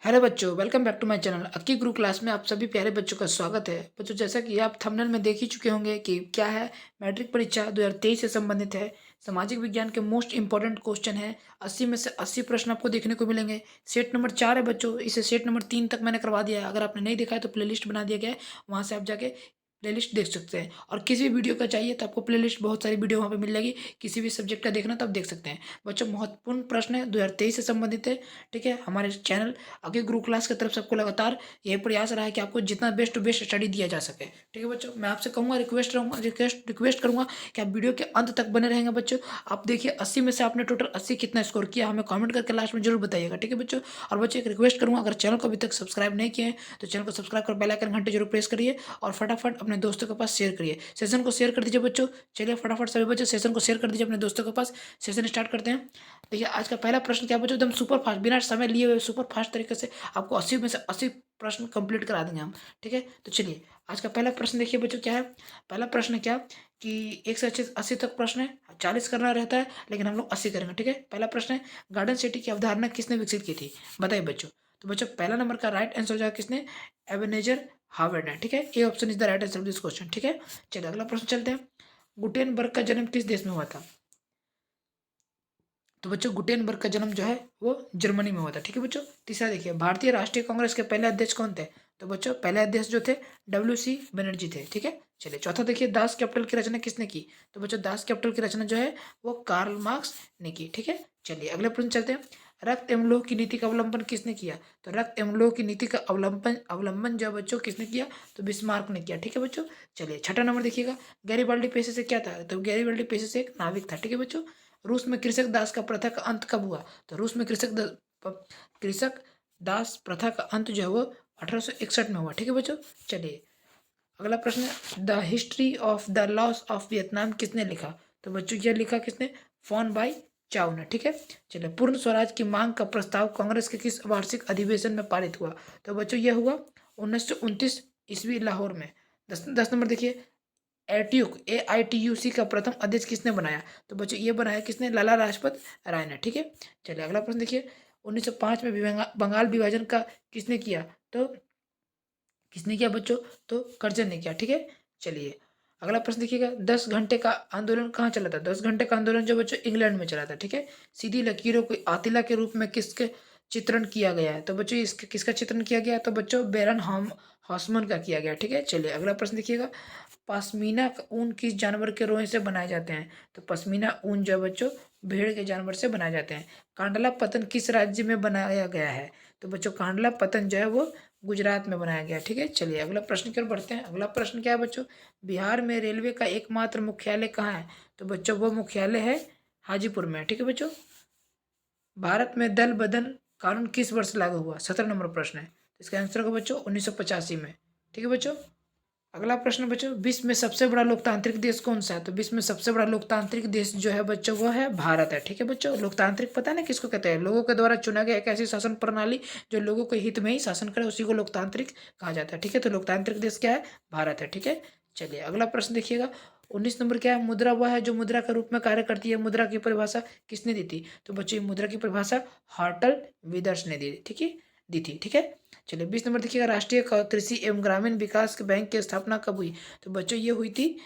Hello बच्चों, welcome back to my channel. Akki Guru class में आप सभी प्यारे बच्चों का स्वागत है। बच्चों, जैसा कि आप थंबनेल में देख ही चुके होंगे कि क्या है, मैट्रिक परीक्षा 2023 से संबंधित है। सामाजिक विज्ञान के मोस्ट इंपॉर्टेंट क्वेश्चन है। 80 में से 80 प्रश्न आपको देखने को मिलेंगे। सेट नंबर 4 है बच्चों, इसे सेट नंबर 3 तक मैंने करवा दिया है। अगर आपने नहीं देखा है तो प्लेलिस्ट बना दिया गया है, वहाँ से आप जाके प्लेलिस्ट देख सकते हैं। और किसी भी वीडियो का चाहिए तो आपको प्लेलिस्ट बहुत सारी वीडियो वहाँ पे मिल जाएगी। किसी भी सब्जेक्ट का देखना तो आप देख सकते हैं। बच्चों, महत्वपूर्ण प्रश्न है, 2023 से संबंधित है। ठीक है, हमारे चैनल आगे गुरु क्लास की तरफ से आपको लगातार यही प्रयास रहा है कि आपको जितना बेस्ट टू बेस्ट स्टडी दिया जा सके। ठीक है बच्चों, मैं आपसे कहूँगा, रिक्वेस्ट करूँगा कि आप वीडियो के अंत तक बने रहेंगे। बच्चों, आप देखिए 80 में से आपने टोटल 80 कितना स्कोर किया, हमें कमेंट करके लास्ट में जरूर बताइएगा। ठीक है बच्चों, और बच्चों एक रिक्वेस्ट करूँगा, अगर चैनल को अभी तक सब्सक्राइब नहीं किए हैं तो चैनल को सब्सक्राइब कर बेल आइकन घंटे जरूर प्रेस करिए और फटाफट अपने दोस्तों के पास शेयर करिए। सेशन को शेयर कर दीजिए बच्चों। चलिए फटाफट सभी बच्चों सेशन को शेयर कर दीजिए अपने दोस्तों के पास। सेशन स्टार्ट करते हैं। देखिए आज का पहला प्रश्न क्या बच्चों, एकदम सुपर फास्ट, बिना समय लिए हुए सुपर फास्ट तरीके से आपको 80 में से 80 प्रश्न कंप्लीट करा देंगे हम। ठीक है, तो चलिए आज का पहला प्रश्न देखिए बच्चों क्या है। पहला प्रश्न क्या कि 1 से 80 तक प्रश्न है, 40 करना रहता है लेकिन हम लोग 80 करेंगे। ठीक है, पहला प्रश्न है, गार्डन सिटी की अवधारणा किसने विकसित की थी, बताइए बच्चों। तो बच्चों पहला नंबर का राइट आंसर हो जाएगा किसने, एबेनेजर हावर्ड ने। ठीक है, A option is the right answer of this question. ठीक है, चलिए अगला प्रश्न चलते हैं। गुटेनबर्ग का जन्म किस देश में हुआ था। तो बच्चों गुटेनबर्ग का जन्म जो है वो जर्मनी में हुआ था। ठीक है बच्चों, तीसरा देखिए, भारतीय राष्ट्रीय कांग्रेस के पहले अध्यक्ष कौन थे। तो बच्चों पहले अध्यक्ष जो थे WC बनर्जी थे। ठीक है, चलिए चौथा देखिए, दास कैपिटल की रचना किसने की। तो बच्चों दास कैपिटल की रचना जो है वो कार्ल मार्क्स ने की। ठीक है, चलिए अगले प्रश्न चलते हैं। रक्त एवं लोह की नीति का अवलंबन किसने किया। तो रक्त एवं लोह की नीति का अवलंबन अवलंबन जो है बच्चों किसने किया, तो बिस्मार्क ने किया। ठीक है बच्चों, चलिए छठा नंबर देखिएगा, गैरीबाल्डी पेशे से क्या था। तो गैरीबाल्डी पेशे से एक नाविक था। ठीक है बच्चों, रूस में कृषक दास का प्रथा का अंत कब हुआ। तो रूस में कृषक दास प्रथा का अंत जो है वो 1861 में हुआ। ठीक है बच्चों, चलिए अगला प्रश्न, the history of the loss of Vietnam किसने लिखा। तो बच्चों यह लिखा किसने, फॉन बाई चाउ ने। ठीक है, चलिए पूर्ण स्वराज की मांग का प्रस्ताव कांग्रेस के किस वार्षिक अधिवेशन में पारित हुआ। तो बच्चों यह हुआ 1929 ईस्वी लाहौर में। 10 नंबर देखिए, AITUC का प्रथम अध्यक्ष किसने बनाया। तो बच्चों ये बनाया किसने, लाला लाजपत राय ने। ठीक है, चलिए अगला प्रश्न देखिए, 1905 में बंगाल विभाजन का किसने किया। तो किसने किया बच्चों, तो कर्जन ने किया। ठीक है, चलिए अगला प्रश्न देखिएगा, 10 घंटे का आंदोलन कहाँ चला था। 10 घंटे का आंदोलन जो बच्चों इंग्लैंड में चला था। ठीक है, सीधी लकीरों को आतिला के रूप में किसके चित्रण किया गया है। तो बच्चों इसके किसका चित्रण किया गया, तो बच्चों बैरन हॉसमन का किया गया। ठीक है, चलिए अगला प्रश्न देखिएगा, पश्मीना का ऊन किस जानवर के रोए से बनाए जाते हैं। तो पश्मीना ऊन जो है बच्चों भेड़ के जानवर से बनाए जाते हैं। कांडला पतन किस राज्य में बनाया गया है। तो बच्चों कांडला पतन जो है वो गुजरात में बनाया गया। ठीक है, चलिए अगला प्रश्न की ओर बढ़ते हैं। अगला प्रश्न क्या है बच्चों, बिहार में रेलवे का एकमात्र मुख्यालय कहाँ है। तो बच्चों वो मुख्यालय है हाजीपुर में। ठीक है बच्चों, भारत में दल बदल कानून किस वर्ष लागू हुआ, 17 नंबर प्रश्न है। इसका आंसर होगा बच्चों 1985 में। ठीक है बच्चों, अगला प्रश्न बच्चों, विश्व में सबसे बड़ा लोकतांत्रिक देश कौन सा है। तो विश्व में सबसे बड़ा लोकतांत्रिक देश जो है बच्चों वो है भारत है। ठीक है बच्चों, लोकतांत्रिक पता है ना किसको कहते हैं, लोगों के द्वारा चुना गया एक ऐसी शासन प्रणाली जो लोगों के हित में ही शासन करे, उसी को लोकतांत्रिक कहा जाता है। ठीक है, तो लोकतांत्रिक देश क्या है, भारत है। ठीक है, चलिए अगला प्रश्न देखिएगा, 19 नंबर क्या है, मुद्रा वह है जो मुद्रा के रूप में कार्य करती है। मुद्रा की परिभाषा किसने दी थी। तो बच्चों मुद्रा की परिभाषा हार्टल विदर्स ने दी। ठीक है, दी थी। ठीक है, चलिए 20 नंबर देखिएगा, राष्ट्रीय कृषि एवं ग्रामीण विकास के बैंक की स्थापना कब हुई। तो बच्चों ये हुई थी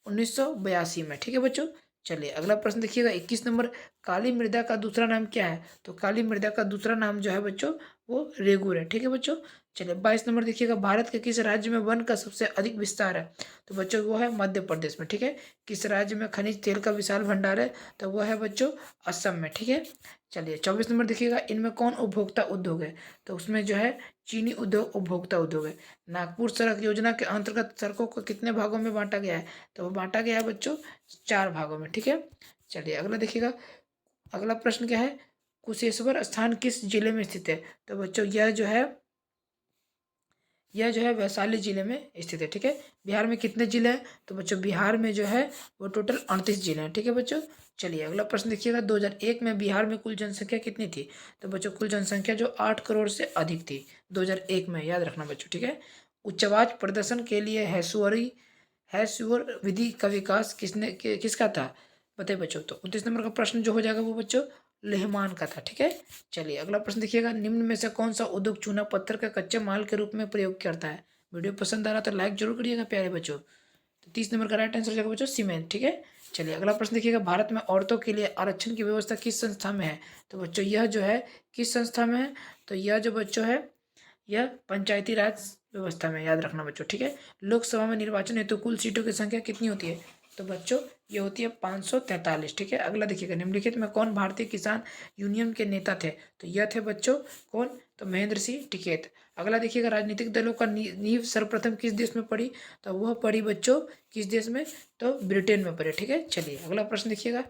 1982 में। ठीक है बच्चों, चलिए अगला प्रश्न देखिएगा, 21 नंबर, काली मृदा का दूसरा नाम क्या है। तो काली मृदा का दूसरा नाम जो है बच्चों वो रेगुर है। ठीक है बच्चों, चलिए 22 नंबर देखिएगा, भारत के किस राज्य में वन का सबसे अधिक विस्तार है। तो बच्चों वो है मध्य प्रदेश में। ठीक है, किस राज्य में खनिज तेल का विशाल भंडार है। तो वो है बच्चों असम में। ठीक है, चलिए 24 नंबर देखिएगा, इनमें कौन उपभोक्ता उद्योग है। तो उसमें जो है चीनी उद्योग उपभोक्ता उद्योग है। नागपुर सड़क योजना के अंतर्गत सड़कों को कितने भागों में बांटा गया है। तो वो बांटा गया है बच्चों 4 भागों में। ठीक है, चलिए अगला देखिएगा, अगला प्रश्न क्या है, कुशेश्वर स्थान किस जिले में स्थित है। तो बच्चों यह जो है वैशाली जिले में स्थित है। ठीक है, बिहार में कितने जिले हैं। तो बच्चों बिहार में जो है वो टोटल 38 जिले हैं। ठीक है बच्चों, चलिए अगला प्रश्न देखिएगा, 2001 में बिहार में कुल जनसंख्या कितनी थी। तो बच्चों कुल जनसंख्या जो 8 करोड़ से अधिक थी 2001 में, याद रखना बच्चों। ठीक है, उच्च आवाज प्रदर्शन के लिए हैसुअर विधि का विकास किसका था, बताइए बच्चों। तो 29 नंबर का प्रश्न जो हो जाएगा वो बच्चों लेहमान का था। ठीक है, चलिए अगला प्रश्न देखिएगा, निम्न में से कौन सा उद्योग चूना पत्थर का कच्चे माल के रूप में प्रयोग करता है? वीडियो पसंद आ रहा तो लाइक जरूर करिएगा प्यारे बच्चों। तो 30 नंबर का राइट आंसर हो जाएगा बच्चों सीमेंट। ठीक है, चलिए अगला प्रश्न देखिएगा, भारत में औरतों के लिए आरक्षण की व्यवस्था किस संस्था में है? तो बच्चों यह जो है किस संस्था में है? तो यह जो बच्चों है यह पंचायती राज व्यवस्था में, याद रखना बच्चों। ठीक है, लोकसभा में निर्वाचन हेतु कुल सीटों की संख्या कितनी होती है? तो बच्चों ये होती है 543। ठीक है, अगला देखिएगा, निम्नलिखित में कौन भारतीय किसान यूनियन के नेता थे? तो यह थे बच्चों कौन? तो महेंद्र सिंह टिकैत। अगला देखिएगा, राजनीतिक दलों का नींव सर्वप्रथम किस देश में पड़ी? तो वह पड़ी बच्चों किस देश में? तो ब्रिटेन में पड़ी। ठीक है, चलिए अगला प्रश्न देखिएगा,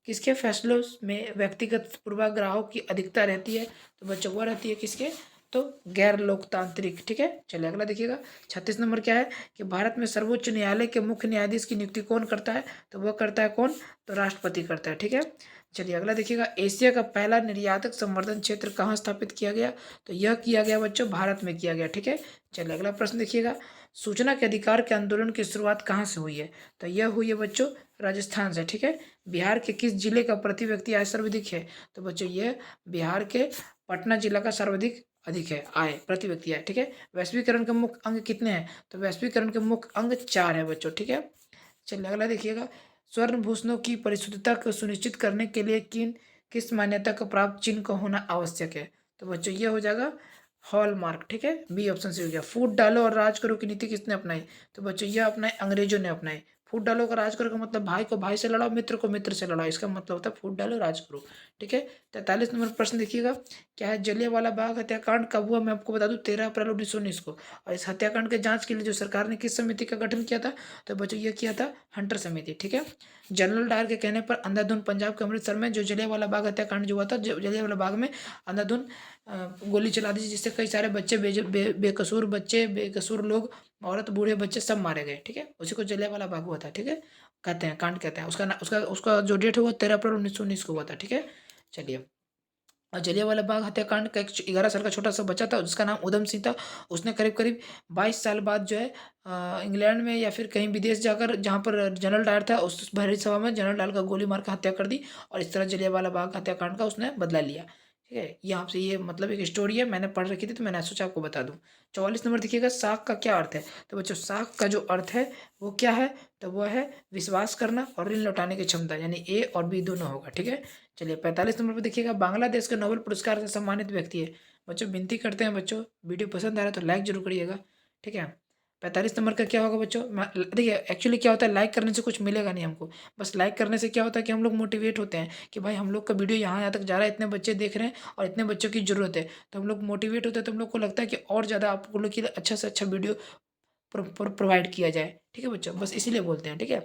किसके फैसलों में व्यक्तिगत पूर्वाग्रहों की अधिकता रहती है? तो बच्चों वो रहती है किसके? तो गैर लोकतांत्रिक। ठीक है, चलिए अगला देखिएगा, 36 नंबर क्या है कि भारत में सर्वोच्च न्यायालय के मुख्य न्यायाधीश की नियुक्ति कौन करता है? तो वह करता है कौन? तो राष्ट्रपति करता है। ठीक है, चलिए अगला देखिएगा, एशिया का पहला निर्यातक संवर्धन क्षेत्र कहाँ स्थापित किया गया? तो यह किया गया बच्चों भारत में किया गया। ठीक है, चलिए अगला प्रश्न देखिएगा, सूचना के अधिकार के आंदोलन की शुरुआत कहाँ से हुई है? तो यह हुई है बच्चों राजस्थान से। ठीक है, बिहार के किस जिले का प्रति व्यक्ति आय सर्वाधिक है? तो बच्चों ये बिहार के पटना जिला का सर्वाधिक अधिक है आय, प्रति व्यक्ति आय। ठीक है, वैश्वीकरण के मुख्य अंग कितने हैं? तो वैश्वीकरण के मुख्य अंग 4 है बच्चों। ठीक है, चलिए अगला देखिएगा, स्वर्ण भूषणों की परिशुद्धता को सुनिश्चित करने के लिए किस मान्यता का प्राप्त चिन्ह का होना आवश्यक है? तो बच्चों ये हो जाएगा हॉलमार्क। ठीक है, बी ऑप्शन से हो गया। फूट डालो और राज करो की नीति किसने अपनाई? तो बच्चों यह अपनाई अंग्रेजों ने अपनाई। फूट डालो का राज करो का मतलब भाई को भाई से लड़ाओ, मित्र को मित्र से लड़ाओ, इसका मतलब होता है फूट डालो राज करो। ठीक है, 43 नंबर प्रश्न देखिएगा, क्या है? जलियांवाला बाग हत्याकांड कब हुआ? मैं आपको बता दूं 13 अप्रैल 1919 को। और इस हत्याकांड के जांच के लिए जो सरकार ने किस समिति का गठन किया था? तो बच्चों ये किया था हंटर समिति। ठीक है, जनरल डायर के कहने पर अंधाधुंध पंजाब के अमृतसर में जो जलियांवाला बाग हत्याकांड जो हुआ था, जलियांवाला बाग में अंधाधुंध गोली चला दी जिससे कई सारे बच्चे बेकसूर बच्चे, बेकसूर लोग, औरत, बूढ़े, बच्चे सब मारे गए। ठीक है, उसी को जलियांवाला बाग हुआ था। ठीक है, कहते हैं कांड कहते हैं उसका उसका उसका जो डेट हुआ 13 अप्रैल 1919 को हुआ था। ठीक है, चलिए, और जलियांवाला बाग हत्याकांड का एक 11 साल का छोटा सा बच्चा था जिसका नाम उधम सिंह था। उसने करीब करीब 22 साल बाद जो है इंग्लैंड में या फिर कहीं विदेश जाकर, जहाँ पर जनरल डायर था, उस भरी सभा में जनरल डायर का गोली मार कर हत्या कर दी और इस तरह जलियांवाला बाग हत्याकांड का उसने बदला लिया। ठीक है, ये आपसे ये मतलब एक स्टोरी है, मैंने पढ़ रखी थी तो मैंने सोचा आपको बता दूं। 44 नंबर देखिएगा, साख का क्या अर्थ है? तो बच्चों साख का जो अर्थ है वो क्या है? तो वो है विश्वास करना और ऋण लौटाने की क्षमता, यानी ए और बी दोनों होगा। ठीक है, चलिए 45 नंबर पर देखिएगा, बांग्लादेश के नोबेल पुरस्कार से सम्मानित व्यक्ति है। बच्चों विनती करते हैं बच्चों, वीडियो पसंद आ रहा है तो लाइक जरूर करिएगा। ठीक है, 45 नंबर का क्या होगा बच्चों? देखिए एक्चुअली क्या होता है, लाइक करने से कुछ मिलेगा नहीं हमको। बस लाइक करने से क्या होता है कि हम लोग मोटिवेट होते हैं कि भाई हम लोग का वीडियो यहाँ तक जा रहा है, इतने बच्चे देख रहे हैं और इतने बच्चों की जरूरत है, तो हम लोग मोटिवेट होते हैं, तो हम लोग को लगता है कि और ज़्यादा आप लोग के लिए अच्छा से अच्छा वीडियो प्रोवाइड किया जाए। ठीक है बच्चों, बस इसीलिए बोलते हैं। ठीक है,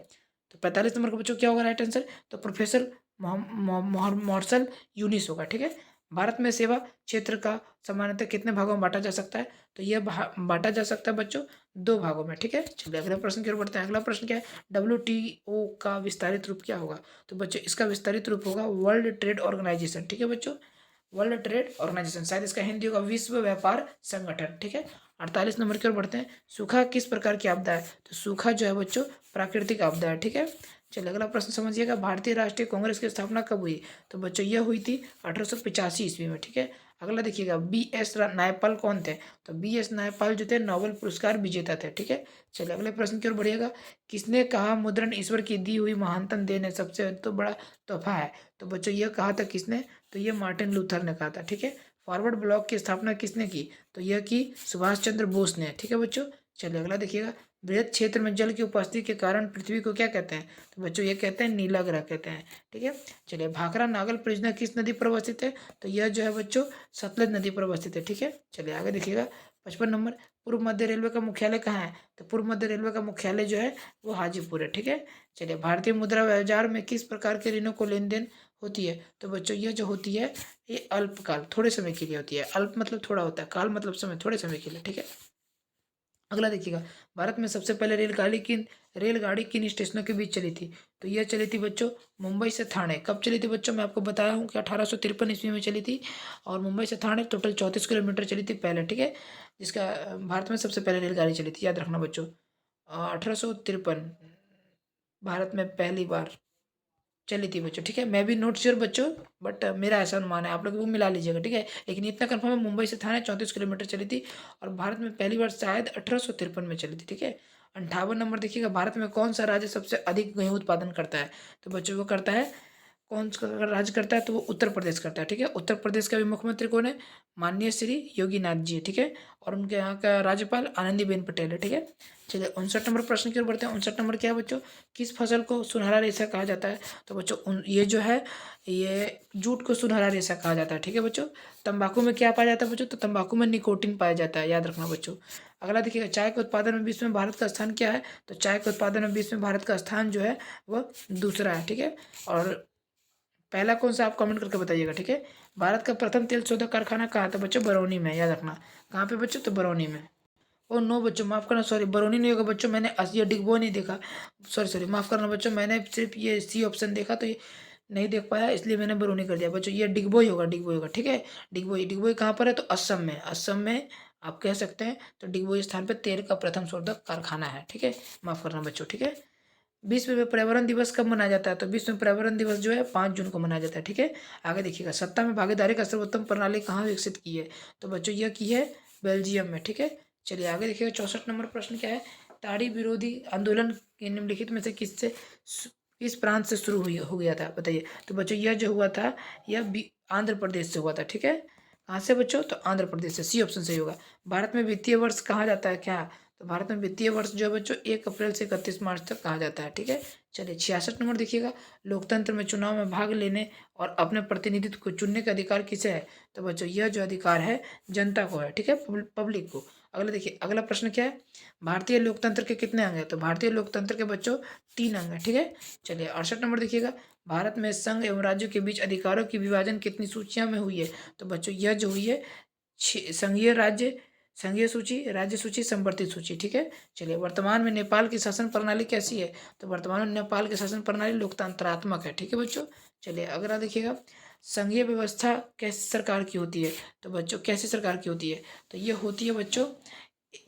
तो 45 नंबर का बच्चों क्या होगा राइट आंसर? तो प्रोफेसर मॉर्सल यूनिस होगा। ठीक है, भारत में सेवा क्षेत्र का सामान्यतः कितने भागों में बांटा जा सकता है? तो यह बांटा जा सकता है बच्चों 2 भागों में। ठीक है, चलिए अगले प्रश्न की ओर बढ़ते हैं। अगला प्रश्न क्या है? WTO का विस्तारित रूप क्या होगा? तो बच्चों इसका विस्तारित रूप होगा वर्ल्ड ट्रेड ऑर्गेनाइजेशन। ठीक है बच्चों, वर्ल्ड ट्रेड ऑर्गेनाइजेशन, शायद इसका हिंदी होगा विश्व व्यापार संगठन। ठीक है, 48 नंबर की ओर बढ़ते हैं। सूखा किस प्रकार की आपदा है? तो सूखा जो है बच्चों प्राकृतिक आपदा है। ठीक है, चलिए अगला प्रश्न समझिएगा, भारतीय राष्ट्रीय कांग्रेस की स्थापना कब हुई? तो बच्चों यह हुई थी 1885 ईस्वी में। ठीक है, अगला देखिएगा, BS नायपाल कौन थे? तो BS नायपाल जो थे नोबेल पुरस्कार विजेता थे। ठीक है, चलिए अगले प्रश्न की ओर बढ़िएगा, किसने कहा मुद्रण ईश्वर की दी हुई महानतम देन है, सबसे तो बड़ा तोहफा है? तो बच्चों यह कहा था किसने? तो ये मार्टिन लूथर ने कहा था। ठीक है, फॉरवर्ड ब्लॉक की स्थापना किसने की? तो यह की सुभाष चंद्र बोस ने। ठीक है बच्चों, चलिए अगला देखिएगा, बृहद क्षेत्र में जल की उपस्थिति के कारण पृथ्वी को क्या कहते हैं? तो बच्चों ये कहते हैं नीला ग्रह कहते हैं। ठीक है, चलिए भाखड़ा नागल परियोजना किस नदी पर अवस्थित है? तो यह जो है बच्चों सतलज नदी पर अवस्थित है। ठीक है, चलिए आगे देखिएगा, 55 नंबर, पूर्व मध्य रेलवे का मुख्यालय कहाँ है? तो पूर्व मध्य रेलवे का मुख्यालय जो है वो हाजीपुर है। ठीक है, चलिए भारतीय मुद्रा बाजार में किस प्रकार के ऋणों को लेन देन होती है? तो बच्चों ये जो होती है ये अल्पकाल, थोड़े समय के लिए होती है। अल्प मतलब थोड़ा होता है, काल मतलब समय, थोड़े समय के लिए। ठीक है, अगला देखिएगा, भारत में सबसे पहले रेलगाड़ी किन स्टेशनों के बीच चली थी? तो यह चली थी बच्चों मुंबई से ठाणे। कब चली थी बच्चों? मैं आपको बताया हूँ कि 1853 ईस्वी में चली थी और मुंबई से ठाणे टोटल 34 किलोमीटर चली थी पहले। ठीक है, जिसका भारत में सबसे पहले रेलगाड़ी चली थी, याद रखना बच्चों। 1853 भारत में पहली बार चली थी बच्चों, ठीक है। मैं भी नोट श्योर बच्चों, बट मेरा ऐसा अनुमान है, आप लोग वो मिला लीजिएगा, ठीक है। लेकिन इतना कंफर्म है, मुंबई से थाने 34 किलोमीटर चली थी और भारत में पहली बार शायद 1853 में चली थी, ठीक है। 58 नंबर देखिएगा, भारत में कौन सा राज्य सबसे अधिक गेहूं उत्पादन करता है? तो बच्चों वो करता है, कौन सा अगर राज्य करता है तो वो उत्तर प्रदेश करता है, ठीक है। उत्तर प्रदेश का भी मुख्यमंत्री कौन है? माननीय श्री योगी नाथ जी, ठीक है। और उनके यहाँ का राज्यपाल आनंदीबेन पटेल है, ठीक है। चलिए 59 नंबर प्रश्न की ओर बढ़ते हैं। 59 नंबर क्या है बच्चों? किस फसल को सुनहरा रेशा कहा जाता है? तो बच्चों ये जो है, ये जूट को सुनहरा रेशा कहा जाता है, ठीक है बच्चों। तंबाकू में क्या पाया जाता है बच्चों? तो तंबाकू में निकोटीन पाया जाता है, याद रखना बच्चों। अगला देखिएगा, चाय के उत्पादन में विश्व में भारत का स्थान क्या है? तो चाय के उत्पादन में विश्व में भारत का स्थान जो है वह दूसरा है, ठीक है। और पहला कौन सा आप कमेंट करके बताइएगा, ठीक है। भारत का प्रथम तेल शोधक कारखाना कहाँ था बच्चों? बरौनी में, याद रखना। कहाँ पे बच्चों? तो बरौनी में। ओ नो बच्चों, माफ करना, सॉरी, बरौनी नहीं होगा बच्चों, मैंने ये डिगबो नहीं देखा। सॉरी सॉरी, माफ करना बच्चों, मैंने सिर्फ ये सी ऑप्शन देखा, तो ये नहीं देख पाया, इसलिए मैंने बरौनी कर दिया बच्चों। ये डिगबो ही होगा, डिगबो होगा, ठीक है। डिगबोई, डिगबोई कहाँ पर है? तो असम में, असम में आप कह सकते हैं। तो डिगबोई स्थान पर तेल का प्रथम शोधक कारखाना है, ठीक है। माफ करना बच्चों, ठीक है। विश्व में पर्यावरण दिवस कब मनाया जाता है? तो विश्व में पर्यावरण दिवस जो है 5 जून को मनाया जाता है, ठीक है। आगे देखिएगा, सत्ता में भागीदारी का सर्वोत्तम प्रणाली कहाँ विकसित की है? तो बच्चों यह की है बेल्जियम में, ठीक है। चलिए आगे देखिएगा, 64 नंबर प्रश्न क्या है? ताड़ी विरोधी आंदोलन के निम्नलिखित में से किस प्रांत से शुरू हुई हो गया था? बताइए। तो बच्चों यह जो हुआ था, यह आंध्र प्रदेश से हुआ था, ठीक है। कहाँ से बच्चों? तो आंध्र प्रदेश से, सी ऑप्शन सही होगा। भारत में वित्तीय वर्ष कहा जाता है क्या? तो भारत में वित्तीय वर्ष जो है बच्चों 1 अप्रैल से 31 मार्च तक कहा जाता है, ठीक है। चलिए 66 नंबर देखिएगा, लोकतंत्र में चुनाव में भाग लेने और अपने प्रतिनिधित्व को चुनने का अधिकार किसे है? तो बच्चों यह जो अधिकार है जनता को है, ठीक है, पब्लिक को। अगला देखिए, अगला प्रश्न क्या है? भारतीय लोकतंत्र के कितने अंग हैं? तो भारतीय लोकतंत्र के बच्चों 3 अंग हैं, ठीक है। चलिए 68 नंबर देखिएगा, भारत में संघ एवं राज्यों के बीच अधिकारों की विभाजन कितनी सूचियों में हुई है? तो बच्चों यह जो हुई है, संघीय राज्य, संघीय सूची, राज्य सूची, संवर्धित सूची, ठीक है। चलिए वर्तमान में नेपाल की शासन प्रणाली कैसी है? तो वर्तमान में नेपाल की शासन प्रणाली लोकतंत्रात्मक है, ठीक है बच्चों। चलिए अगला देखिएगा, संघीय व्यवस्था कैसी सरकार की होती है? तो बच्चों कैसी सरकार की होती है? तो ये होती है बच्चों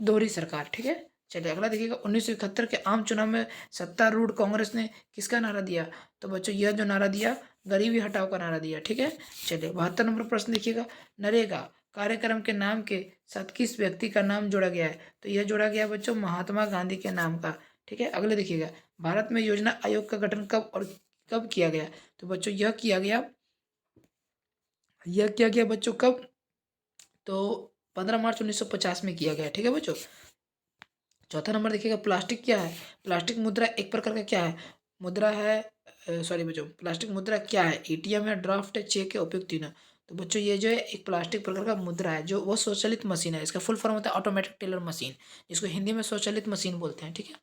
दोहरी सरकार, ठीक है। चलिए अगला देखिएगा, 1971 के आम चुनाव में सत्तारूढ़ कांग्रेस ने किसका नारा दिया? तो बच्चों यह जो नारा दिया, गरीबी हटाओ का नारा दिया, ठीक है। चलिए 72 नंबर प्रश्न देखिएगा, नरेगा कार्यक्रम के नाम के साथ किस व्यक्ति का नाम जोड़ा गया है? तो यह जोड़ा गया बच्चों महात्मा गांधी के नाम का, ठीक है। अगले देखिएगा, भारत में योजना आयोग का गठन कब और कब किया गया? तो बच्चों यह किया गया, बच्चों कब? तो 15 मार्च 1950 में किया गया, ठीक है बच्चों। चौथा नंबर देखिएगा, प्लास्टिक क्या है? प्लास्टिक मुद्रा एक प्रकार का क्या है? मुद्रा है, सॉरी बच्चों, प्लास्टिक मुद्रा क्या है? एटीएम है, ड्राफ्ट है, चेक है, उपयुक्त तीनों। तो बच्चों ये जो है एक प्लास्टिक प्रकार का मुद्रा है, जो वो स्वचालित मशीन है। इसका फुल फॉर्म होता है ऑटोमेटिक टेलर मशीन, जिसको हिंदी में स्वचालित मशीन बोलते हैं, ठीक है।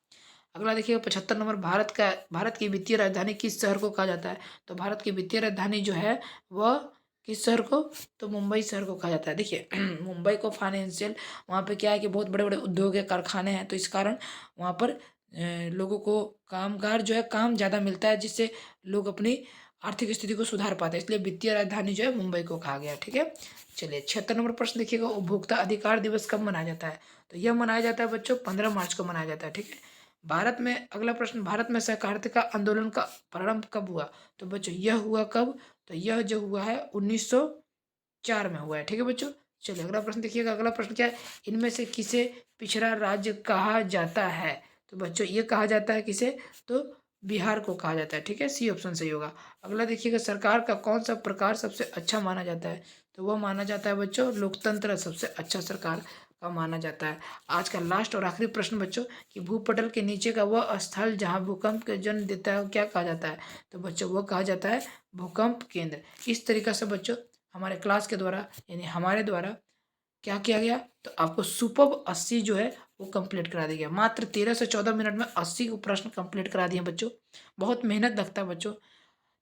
अगला देखिएगा 75 नंबर, भारत की वित्तीय राजधानी किस शहर को कहा जाता है? तो भारत की वित्तीय राजधानी जो है वह किस शहर को? तो मुंबई शहर को कहा जाता है। देखिए मुंबई को फाइनेंशियल, वहाँ पे क्या है कि बहुत बड़े बड़े उद्योग है, कारखाने हैं, तो इस कारण वहाँ पर लोगों को कामगार जो है काम ज़्यादा मिलता है, जिससे लोग अपनी आर्थिक स्थिति को सुधार पाते हैं, इसलिए वित्तीय राजधानी जो है मुंबई को कहा गया, ठीक है। चलिए 76 नंबर प्रश्न देखिएगा, उपभोक्ता अधिकार दिवस कब मनाया जाता है? तो यह मनाया जाता है बच्चों 15 मार्च को मनाया जाता है, ठीक है। भारत में, अगला प्रश्न, भारत में सहकारिता आंदोलन का प्रारंभ कब हुआ? तो बच्चों यह हुआ कब? तो यह जो हुआ है 1904 में हुआ है, ठीक है बच्चों। चलिए अगला प्रश्न देखिएगा, अगला प्रश्न क्या है? इनमें से किसे पिछड़ा राज्य कहा जाता है? तो बच्चों ये कहा जाता है किसे? तो बिहार को कहा जाता है, ठीक है, सी ऑप्शन सही होगा। अगला देखिएगा, सरकार का कौन सा प्रकार सबसे अच्छा माना जाता है? तो वह माना जाता है बच्चों लोकतंत्र सबसे अच्छा सरकार का माना जाता है। आज का लास्ट और आखिरी प्रश्न बच्चों, कि भूपटल के नीचे का वह स्थल जहाँ भूकंप के जन्म देता है क्या कहा जाता है? तो बच्चों वह कहा जाता है भूकंप केंद्र। इस तरीक़ा से बच्चों हमारे क्लास के द्वारा, यानी हमारे द्वारा क्या किया गया? तो आपको सुपर 80 जो है वो कंप्लीट करा दिया गया। मात्र 13 से 14 मिनट में 80 को प्रश्न कंप्लीट करा दिए बच्चों। बहुत मेहनत लगता है बच्चों,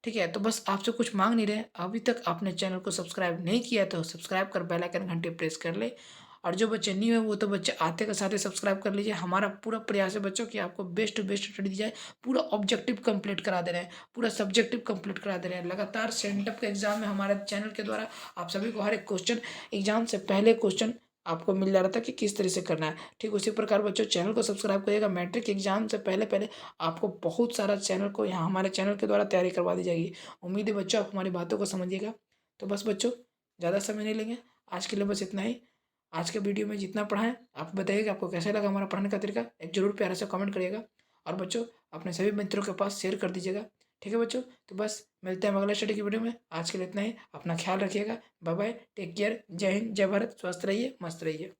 ठीक है। तो बस आपसे कुछ मांग नहीं रहे, अभी तक आपने चैनल को सब्सक्राइब नहीं किया तो सब्सक्राइब कर बेल आइकन घंटे प्रेस कर ले। और जो बच्चे न्यू है वो तो बच्चे आते के साथ ही सब्सक्राइब कर लीजिए। हमारा पूरा प्रयास है बच्चों कि आपको बेस्ट टू बेस्ट स्टडी दी जाए। पूरा ऑब्जेक्टिव कंप्लीट करा दे रहे हैं, पूरा सब्जेक्टिव कंप्लीट करा दे रहे हैं। लगातार सेंटअप के एग्जाम में हमारे चैनल के द्वारा आप सभी को हर एक क्वेश्चन, एग्जाम से पहले क्वेश्चन आपको मिल जा रहा था कि किस तरह से करना है। ठीक उसी प्रकार बच्चों चैनल को सब्सक्राइब करिएगा। मैट्रिक एग्जाम से पहले पहले आपको बहुत सारा चैनल को यहाँ हमारे चैनल के द्वारा तैयारी करवा दी जाएगी। उम्मीद है बच्चों आप हमारी बातों को समझिएगा। तो बस बच्चों ज़्यादा समय नहीं लेंगे, आज के लिए बस इतना ही। आज के वीडियो में जितना पढ़ा है आप बताइएगा आपको कैसा लगा हमारा पढ़ाने का तरीका, एक जरूर प्यारा से कमेंट करिएगा। और बच्चों अपने सभी मित्रों के पास शेयर कर दीजिएगा। ठीक है बच्चों, तो बस मिलते हैं अगले स्टडी की वीडियो में। आज के लिए इतना ही, अपना ख्याल रखिएगा। बाय बाय, टेक केयर, जय हिंद, जय भारत, स्वस्थ रहिए, मस्त रहिए।